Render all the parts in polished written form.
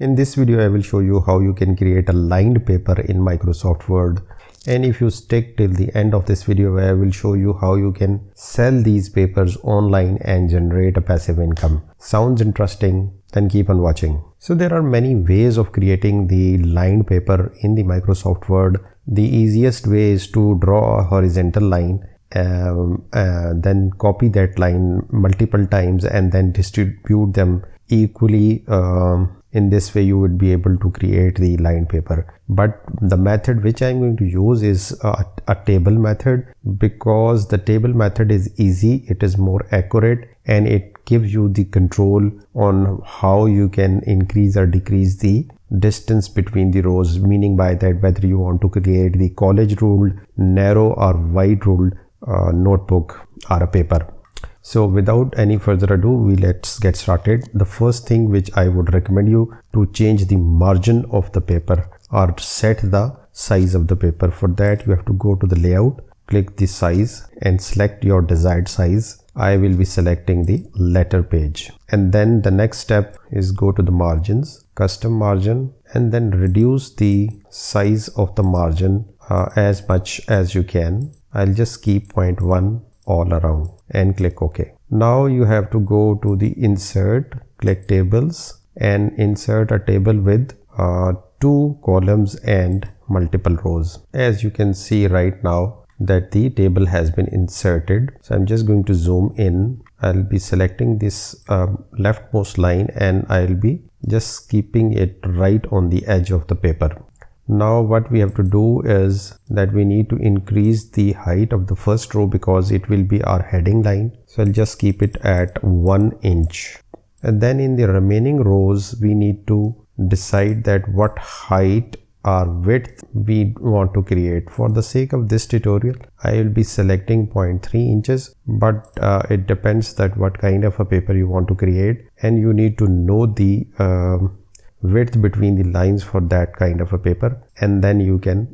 In this video I will show you how you can create a lined paper in Microsoft Word, and if you stick till the end of this video I will show you how you can sell these papers online and generate a passive income. Sounds interesting? Then keep on watching. So there are many ways of creating the lined paper in the Microsoft Word. The easiest way is to draw a horizontal line, then copy that line multiple times and then distribute them equally. In this way you would be able to create the lined paper. But the method which I'm going to use is a table method, because the table method is easy, it is more accurate, and it gives you the control on how you can increase or decrease the distance between the rows, meaning by that whether you want to create the college ruled, narrow or wide ruled notebook or a paper. So without any further ado, let's get started. The first thing which I would recommend you to change the margin of the paper or set the size of the paper. For that you have to go to the layout, click the size and select your desired size. I will be selecting the letter page, and then the next step is go to the margins, custom margin, and then reduce the size of the margin as much as you can. I'll just keep 0.1 all around and click OK. Now you have to go to the insert, click tables and insert a table with 2 columns and multiple rows. As you can see right now that the table has been inserted. So I'm just going to zoom in. I'll be selecting this leftmost line and I'll be just keeping it right on the edge of the paper. Now what we have to do is that we need to increase the height of the first row because it will be our heading line. So I'll just keep it at 1 inch. And then in the remaining rows we need to decide that what height or width we want to create. For the sake of this tutorial I will be selecting 0.3 inches, but it depends that what kind of a paper you want to create, and you need to know the width between the lines for that kind of a paper, and then you can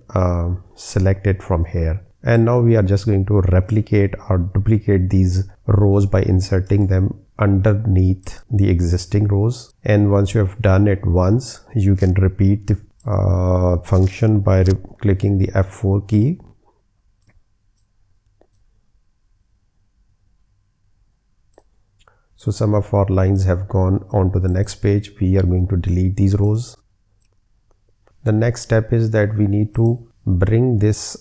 select it from here. And now we are just going to replicate or duplicate these rows by inserting them underneath the existing rows. And once you have done it once, you can repeat the function by clicking the F4 key. So some of our lines have gone on to the next page. We are going to delete these rows. The next step is that we need to bring this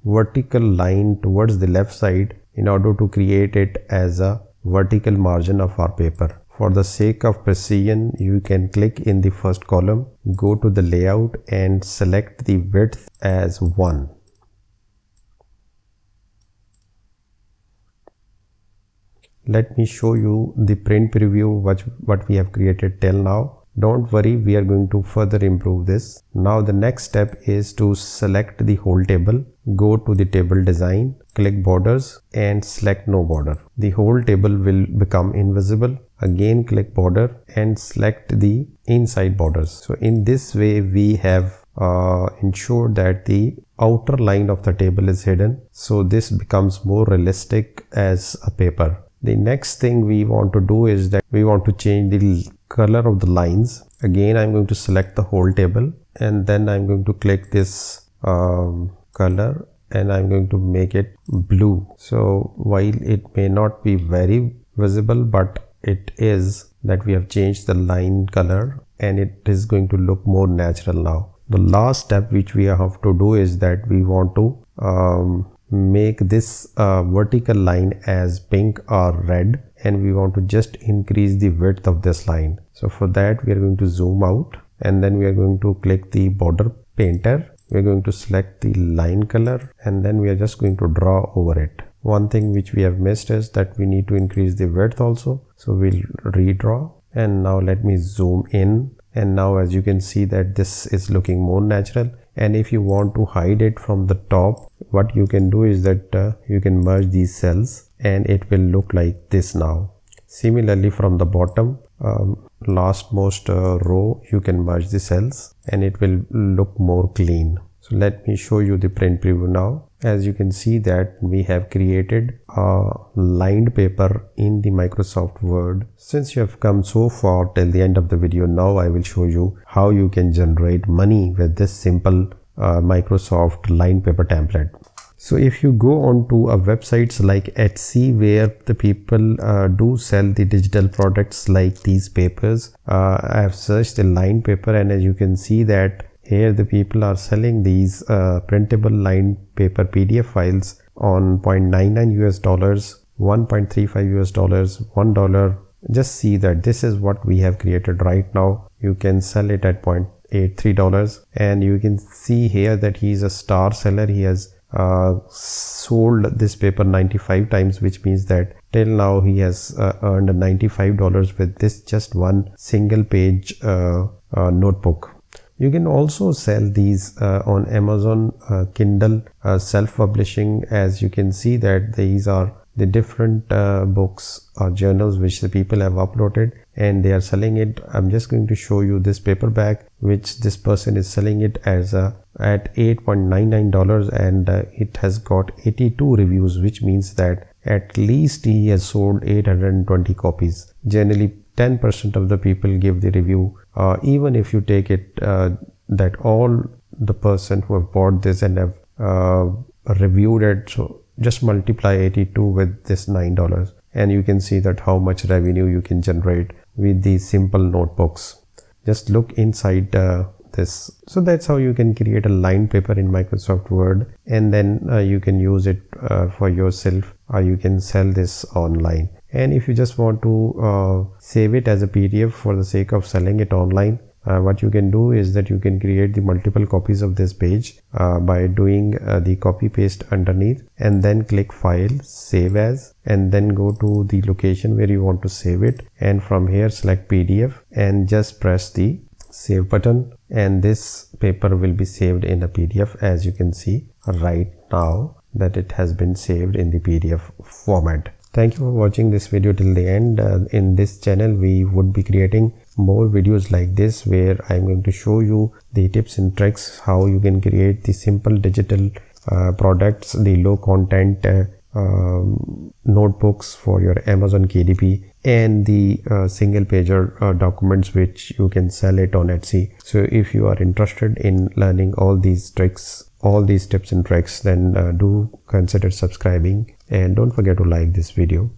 vertical line towards the left side in order to create it as a vertical margin of our paper. For the sake of precision, you can click in the first column, go to the layout and select the width as 1. Let me show you the print preview what we have created till now. Don't worry, we are going to further improve this. Now the next step is to select the whole table. Go to the table design, click borders and select no border. The whole table will become invisible. Again click border and select the inside borders. So in this way we have ensured that the outer line of the table is hidden. So this becomes more realistic as a paper. The next thing we want to do is that we want to change the color of the lines. Again I'm going to select the whole table and then I'm going to click this color and I'm going to make it blue. So while it may not be very visible, but it is that we have changed the line color and it is going to look more natural now. The last step which we have to do is that we want to make this vertical line as pink or red, and we want to just increase the width of this line. So for that we are going to zoom out and then we are going to click the border painter. We are going to select the line color and then we are just going to draw over it. One thing which we have missed is that we need to increase the width also. So we'll redraw, and now let me zoom in, and now as you can see that this is looking more natural. And if you want to hide it from the top, what you can do is that you can merge these cells and it will look like this now. Similarly from the bottom, lastmost row, you can merge the cells and it will look more clean. So let me show you the print preview now. As you can see that we have created a lined paper in the Microsoft Word. Since you have come so far till the end of the video, now I will show you how you can generate money with this simple Microsoft lined paper template. So if you go on to a websites like Etsy, where the people do sell the digital products like these papers, I have searched the lined paper, and as you can see that here the people are selling these printable lined paper PDF files on $0.99 US, $1.35 US, $1. Just see that this is what we have created right now. You can sell it at $0.83, and you can see here that he is a star seller. He has sold this paper 95 times, which means that till now he has earned $95 with this just one single page notebook. You can also sell these on Amazon Kindle self-publishing. As you can see that these are the different books or journals which the people have uploaded, and they are selling it. I'm just going to show you this paperback which this person is selling it as at $8.99, and it has got 82 reviews, which means that at least he has sold 820 copies. Generally 10% of the people give the review. Even if you take it that all the person who have bought this and have reviewed it, so just multiply 82 with this $9, and you can see that how much revenue you can generate with these simple notebooks. Just look inside this. So that's how you can create a lined paper in Microsoft Word, and then you can use it for yourself, or you can sell this online. And if you just want to save it as a PDF for the sake of selling it online, what you can do is that you can create the multiple copies of this page by doing the copy paste underneath, and then click file, save as, and then go to the location where you want to save it, and from here select PDF and just press the save button, and this paper will be saved in a PDF. As you can see right now that it has been saved in the PDF format. Thank you for watching this video till the end. In this channel we would be creating more videos like this, where I'm going to show you the tips and tricks how you can create the simple digital products, the low content notebooks for your Amazon KDP, and the single pager documents which you can sell it on Etsy. So if you are interested in learning all these tricks, all these tips and tricks, then do consider subscribing, and don't forget to like this video.